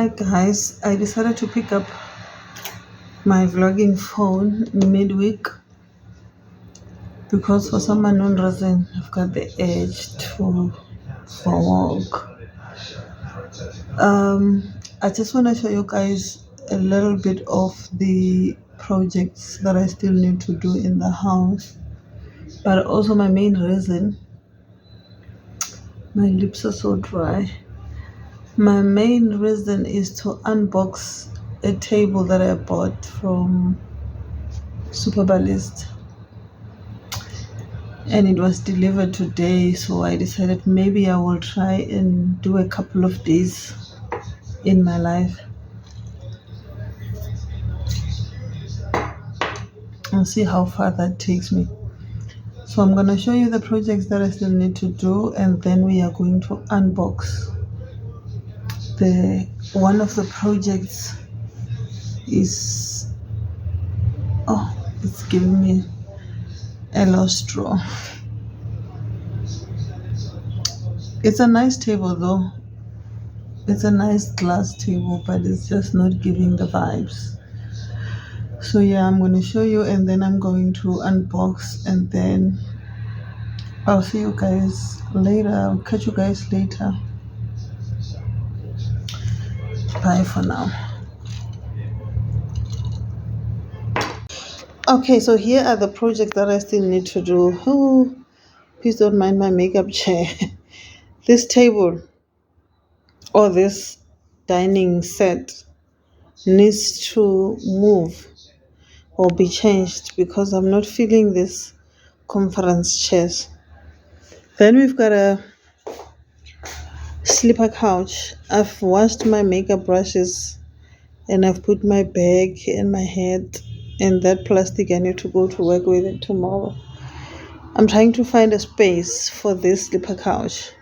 Hi guys, I decided to pick up my vlogging phone midweek because for some unknown reason I've got the urge to for a walk. I just want to show you guys a little bit of the projects that I still need to do in the house, but also my main reason, my lips are so dry. My main reason is to unbox a table that I bought from SUPERBALIST, and it was delivered today, so I decided maybe I will try and do a couple of days in my life and see how far that takes me. So I'm going to show you the projects that I still need to do, and then we are going to unbox. One of the projects is, it's giving me a lost straw. It's a nice table though. It's a nice glass table, but it's just not giving the vibes. So yeah, I'm going to show you, and then I'm going to unbox, and then I'll see you guys later. I'll catch you guys later. Bye for now. Okay, so here are the projects that I still need to do. Oh, please don't mind my makeup chair. This table or this dining set needs to move or be changed because I'm not feeling this conference chairs. Then we've got a sleeper couch. I've washed my makeup brushes and I've put my bag and my head and that plastic. I need to go to work with it tomorrow. I'm trying to find a space for this sleeper couch.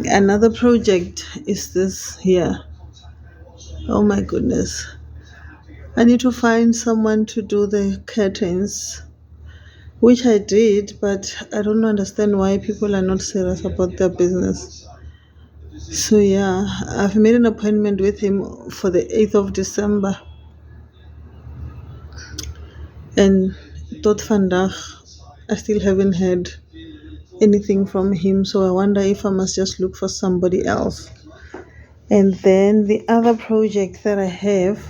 Another project is this here. Oh my goodness. I need to find someone to do the curtains, which I did, but I don't understand why people are not serious about their business. So yeah, I've made an appointment with him for the 8th of December. And tot vandag, I still haven't heard anything from him, so I wonder if I must just look for somebody else. And then the other project that I have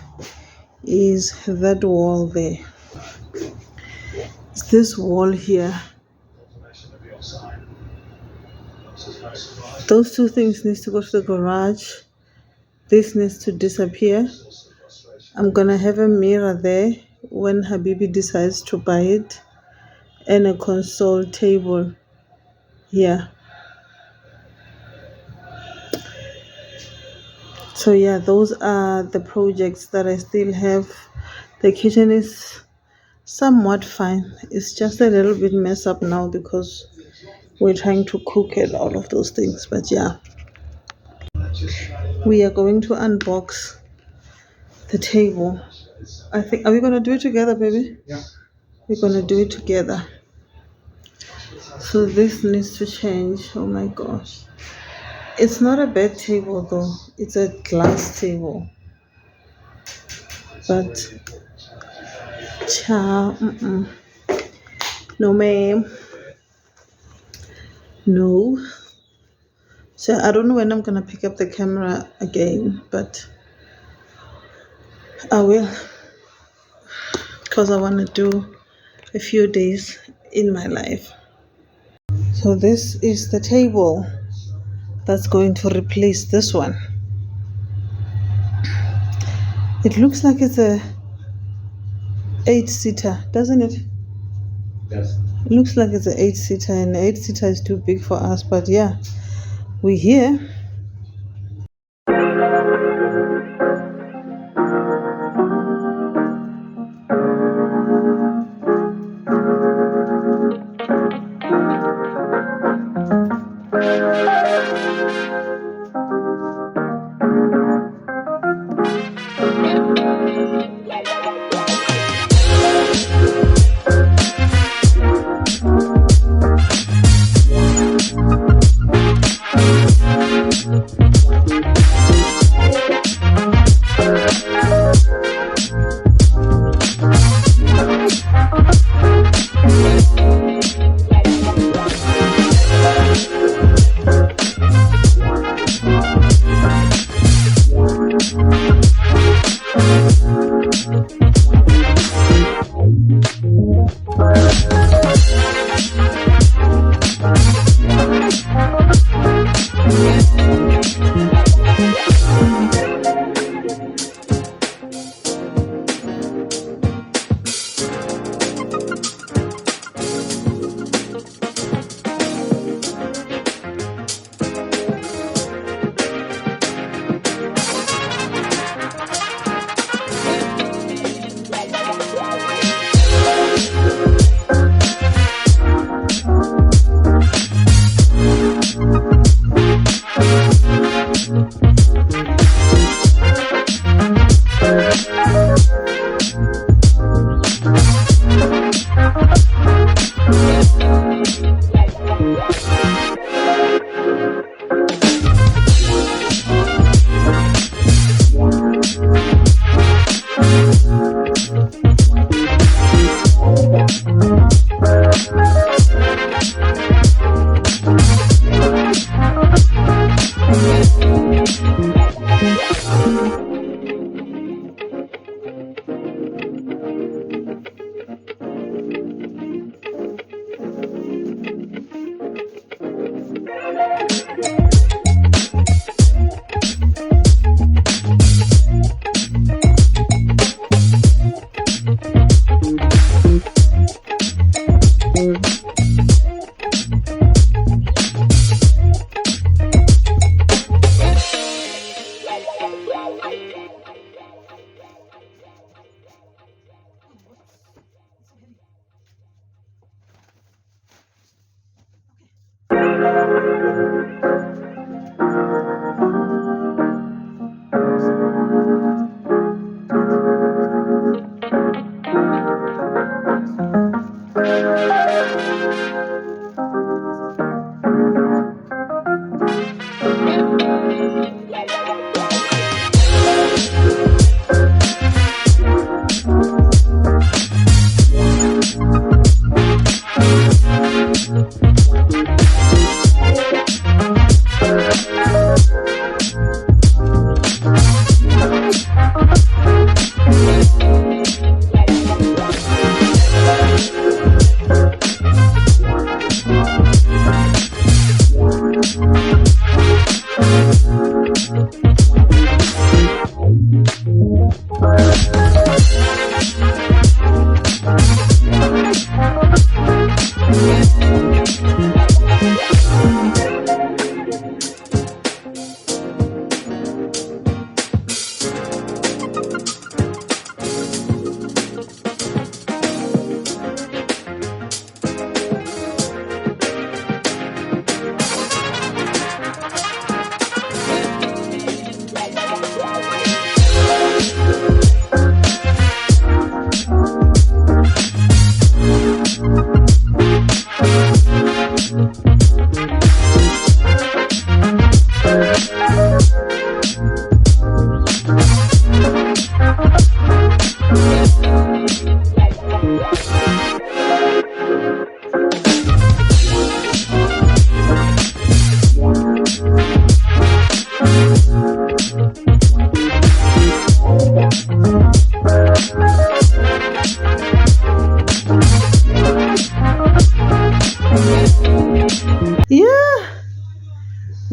is that wall there. It's this wall here. Those two things needs to go to the garage. This needs to disappear. I'm gonna have a mirror there when Habibi decides to buy it, and a console table here. So yeah, those are the projects that I still have. The kitchen is somewhat fine. It's just a little bit messed up now because we're trying to cook and all of those things. But yeah, we are going to unbox the table. I think, are we going to do it together, baby? Yeah. We're going to do it together. So this needs to change. Oh my gosh. It's not a bed table though. It's a glass table. But no ma'am. No. So I don't know when I'm gonna pick up the camera again, but I will, because I want to do a few days in my life. So this is the table that's going to replace this one. It looks like it's a 8-seater, doesn't it? Yes. It looks like it's an 8-seater, and 8-seater is too big for us, but yeah, we're here.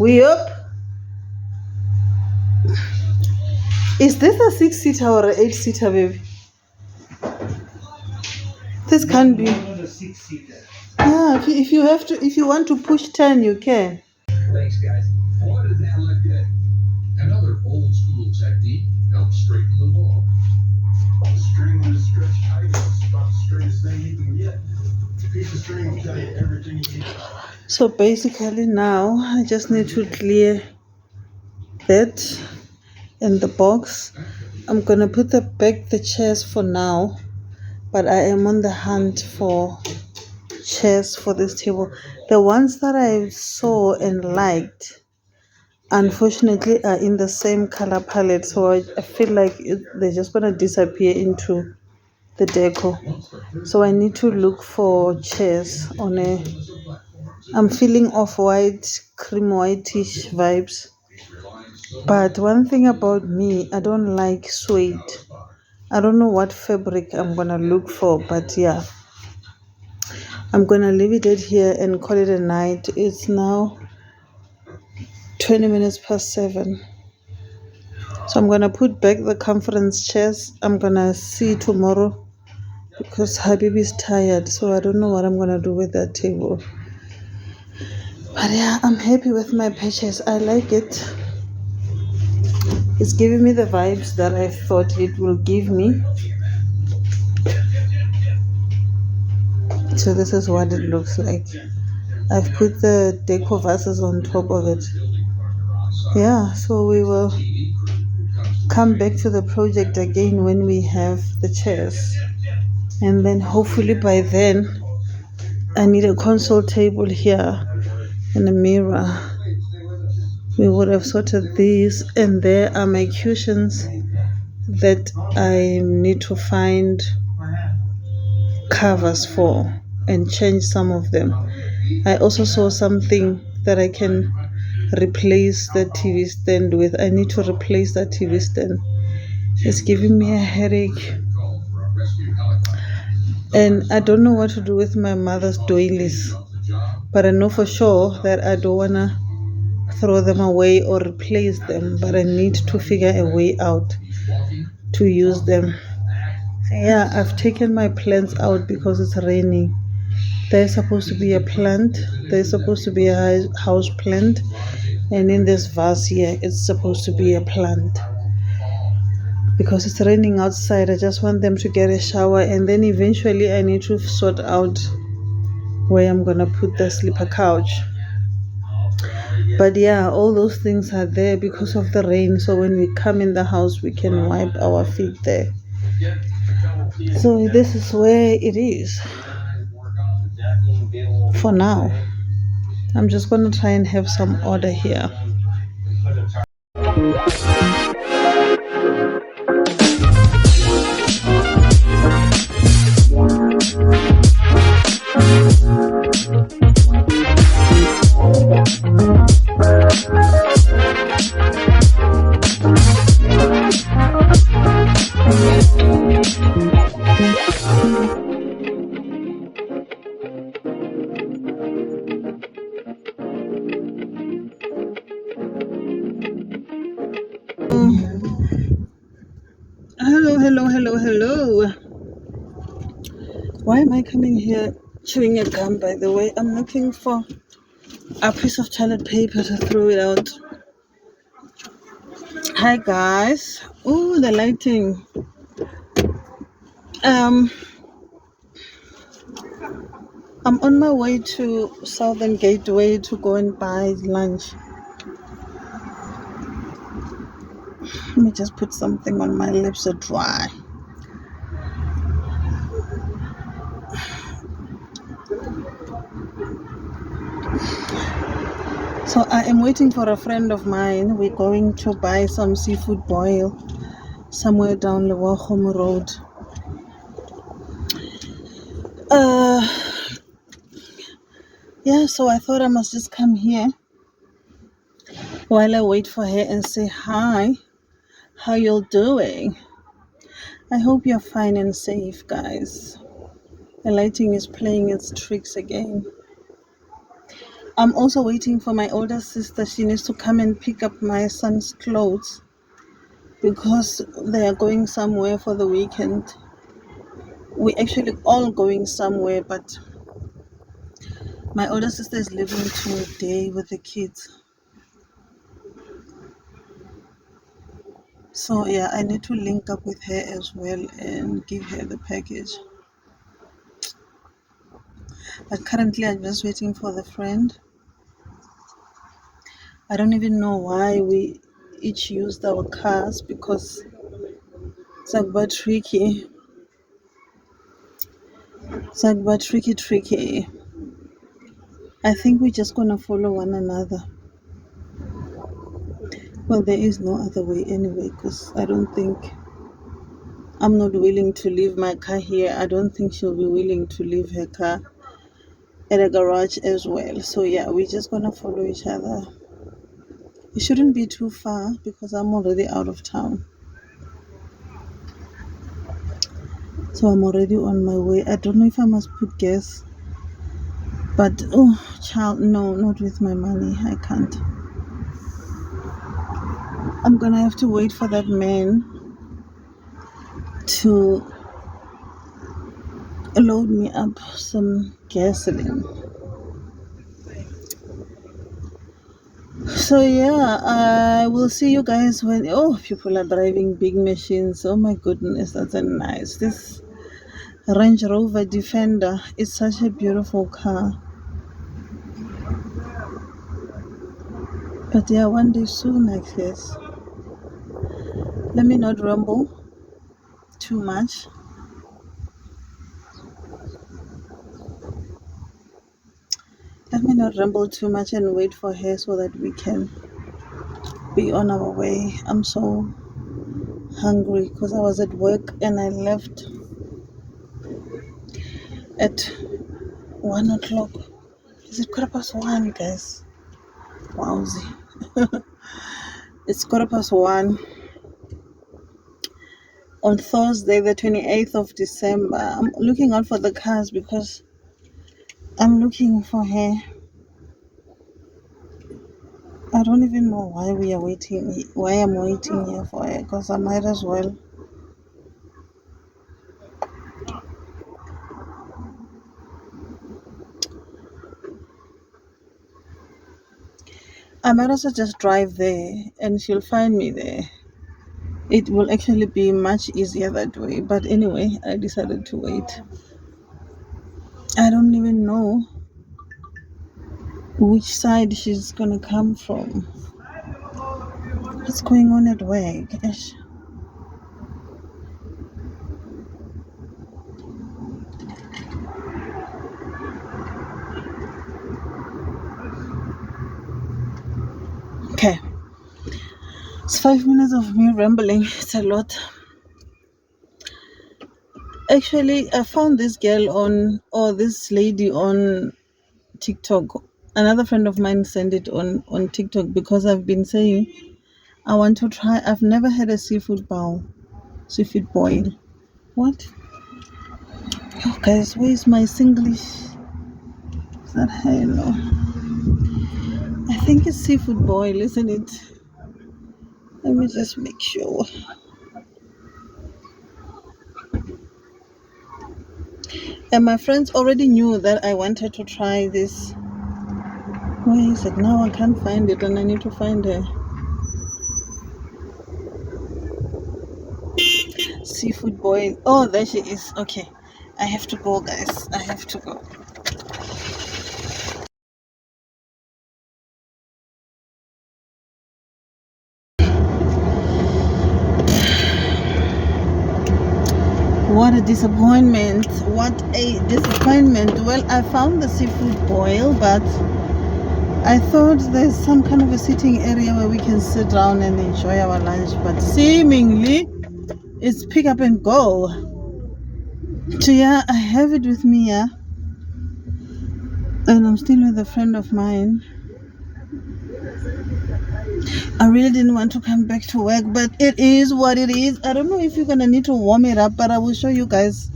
We up? Is this a 6-seater or an 8-seater, baby? This can't be. Not a 6-seater. Yeah, if you want to push 10, you can. Thanks, guys. Boy, does that look good. Another old school technique helps straighten the wall. The string on the stretch tight is about the straightest thing you can get. A piece of string will tell you everything you need. So basically now I just need to clear that in the box. I'm gonna put back the chairs for now, but I am on the hunt for chairs for this table. The ones that I saw and liked, unfortunately, are in the same color palette, so I feel like they're just gonna disappear into the deco. So I need to look for chairs on a. I'm feeling off-white, cream whitish vibes. But one thing about me, I don't like suede. I don't know what fabric I'm gonna look for, but yeah, I'm gonna leave it at here and call it a night. It's now 20 minutes past 7. So I'm gonna put back the conference chairs. I'm gonna see tomorrow because Habib is tired, so I don't know what I'm gonna do with that table. But yeah, I'm happy with my purchase. I like it. It's giving me the vibes that I thought it will give me. So this is what it looks like. I've put the deco vases on top of it. Yeah, so we will come back to the project again when we have the chairs. And then hopefully by then, I need a console table here and a mirror. We would have sorted these, and there are my cushions that I need to find covers for and change some of them. I also saw something that I can replace the TV stand with. I need to replace that TV stand. It's giving me a headache. And I don't know what to do with my mother's doilies. But I know for sure that I don't want to throw them away or replace them. But I need to figure a way out to use them. Yeah, I've taken my plants out because it's raining. There's supposed to be a plant. There's supposed to be a house plant. And in this vase here, it's supposed to be a plant. Because it's raining outside, I just want them to get a shower. And then eventually I need to sort out where I'm going to put the sleeper couch. But yeah, all those things are there because of the rain. So when we come in the house, we can wipe our feet there. So this is where it is for now. I'm just going to try and have some order here. Hello. Why am I coming here chewing a gum, by the way? I'm looking for a piece of toilet paper to throw it out. Hi guys. Oh, the lighting. I'm on my way to Southern Gateway to go and buy lunch. Let me just put something on my lips to dry. So I am waiting for a friend of mine. We're going to buy some seafood boil somewhere down the Wahom Road. Yeah, so I thought I must just come here while I wait for her and say hi. How y'all doing? I hope you're fine and safe, guys. The lighting is playing its tricks again. I'm also waiting for my older sister. She needs to come and pick up my son's clothes because they are going somewhere for the weekend. We actually all going somewhere, but my older sister is leaving today with the kids. So yeah, I need to link up with her as well and give her the package. But currently I'm just waiting for the friend. I don't even know why we each used our cars because it's like but tricky. It's like but tricky. I think we're just gonna follow one another. Well, there is no other way anyway, because I don't think I'm not willing to leave my car here. I don't think she'll be willing to leave her car at a garage as well. So yeah, we're just gonna follow each other. It shouldn't be too far because I'm already out of town. So I'm already on my way. I don't know if I must put gas, but oh, child, no, not with my money. I can't. I'm gonna have to wait for that man to load me up some gasoline. So yeah, I will see you guys when people are driving big machines. Oh my goodness, that's a nice. This Range Rover Defender is such a beautiful car. But yeah, one day soon, I guess. Let me not ramble too much. Let me not ramble too much and wait for her so that we can be on our way. I'm so hungry because I was at work and I left at 1 o'clock. Is it 1:15, guys? Wowzy. It's 1:15 on Thursday, the 28th of December. I'm looking out for the cars because I'm looking for her. I don't even know why we are waiting, why I'm waiting here for her, because I might as well. I might as well just drive there and she'll find me there. It will actually be much easier that way. But anyway, I decided to wait. I don't even know which side she's gonna come from. What's going on at work? Gosh. Okay. It's 5 minutes of me rambling. It's a lot. Actually, I found this girl this lady on TikTok. Another friend of mine sent it on TikTok because I've been saying I want to try. I've never had a seafood boil. What? Oh, guys, where's my Singlish? Is that hello? I think it's seafood boil, isn't it? Let me just make sure. And my friends already knew that I wanted to try this. Where is it? Now I can't find it and I need to find her. Seafood boil. Oh, there she is. Okay. I have to go, guys. I have to go. What a disappointment. What a disappointment. Well, I found the seafood boil, but I thought there's some kind of a sitting area where we can sit down and enjoy our lunch, but seemingly it's pick up and go. So yeah, I have it with me, yeah. And I'm still with a friend of mine. I really didn't want to come back to work, but it is what it is. I don't know if you're gonna need to warm it up, but I will show you guys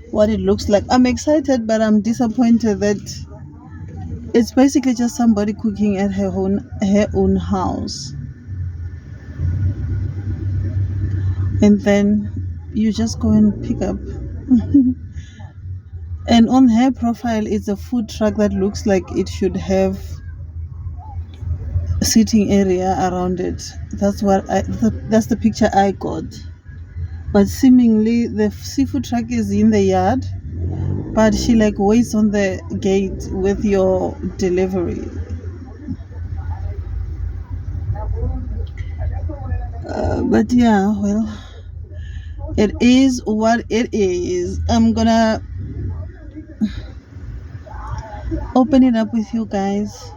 what it looks like. I'm excited, but I'm disappointed that It's basically just somebody cooking at her own house, and then you just go and pick up. And on her profile, it's a food truck that looks like it should have sitting area around it. That's the picture I got. But seemingly the seafood truck is in the yard, but she like waits on the gate with your delivery. But yeah, well, it is what it is. I'm gonna open it up with you guys.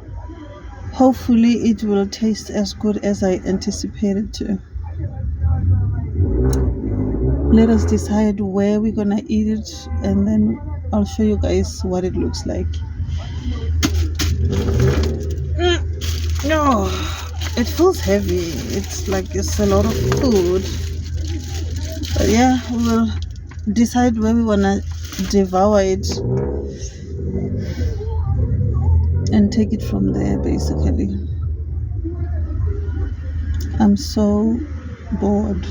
Hopefully it will taste as good as I anticipated to. Let us decide where we're gonna eat it, and then I'll show you guys what it looks like. No, it feels heavy. It's like it's a lot of food. But yeah, we'll decide where we wanna devour it and take it from there basically. I'm so bored.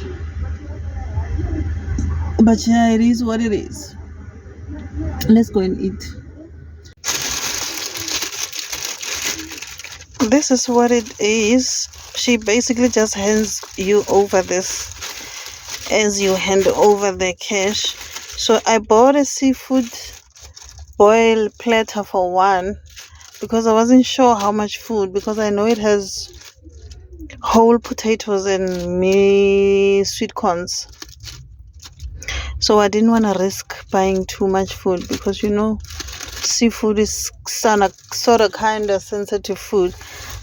But yeah, it is what it is. Let's go and eat. This is what it is. She basically just hands you over this as you hand over the cash. So I bought a seafood boil platter for one because I wasn't sure how much food, because I know it has whole potatoes and me sweet corns. So I didn't want to risk buying too much food, because seafood is sort of kind of sensitive food.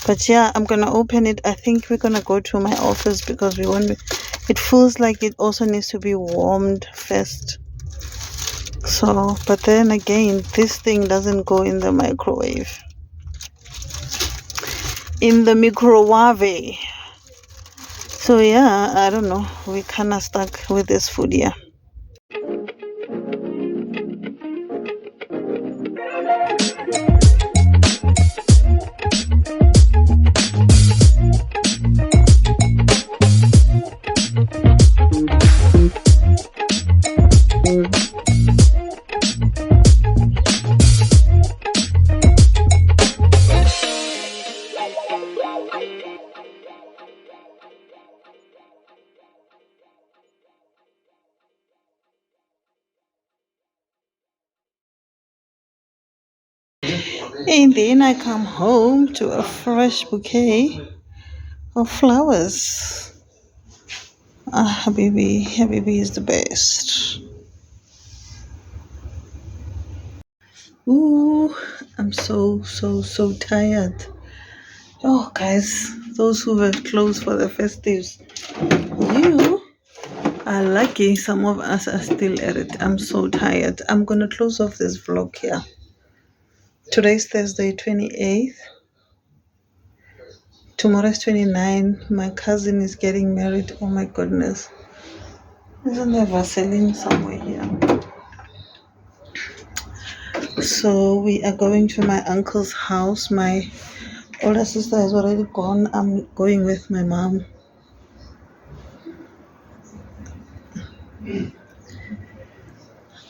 But yeah, I'm gonna open it. I think we're gonna go to my office because it feels like it also needs to be warmed first. So, but then again, this thing doesn't go in the microwave. In the microwave. So yeah, I don't know. We kind of stuck with this food here. And then I come home to a fresh bouquet of flowers. Ah, Habibi is the best. Ooh, I'm so tired. Oh, guys, those who were closed for the festives, you are lucky. Some of us are still at it. I'm so tired. I'm gonna close off this vlog here. Today's Thursday, 28th. Tomorrow's 29. My cousin is getting married. Oh my goodness. Isn't there Vaseline somewhere here? So we are going to my uncle's house. My older sister has already gone. I'm going with my mom.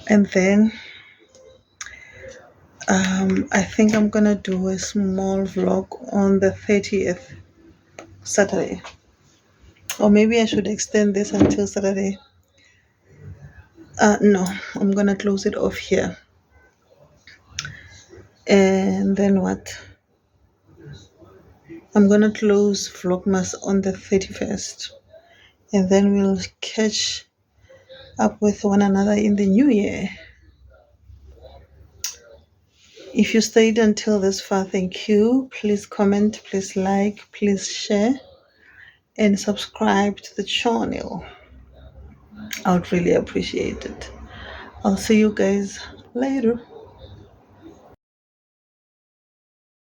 And then I think I'm gonna do a small vlog on the 30th, Saturday. Or maybe I should extend this until Saturday. No, I'm gonna close it off here. And then what? I'm gonna close Vlogmas on the 31st. And then we'll catch up with one another in the new year. If you stayed until this far, thank you. Please comment, please like, please share, and subscribe to the channel. I would really appreciate it. I'll see you guys later.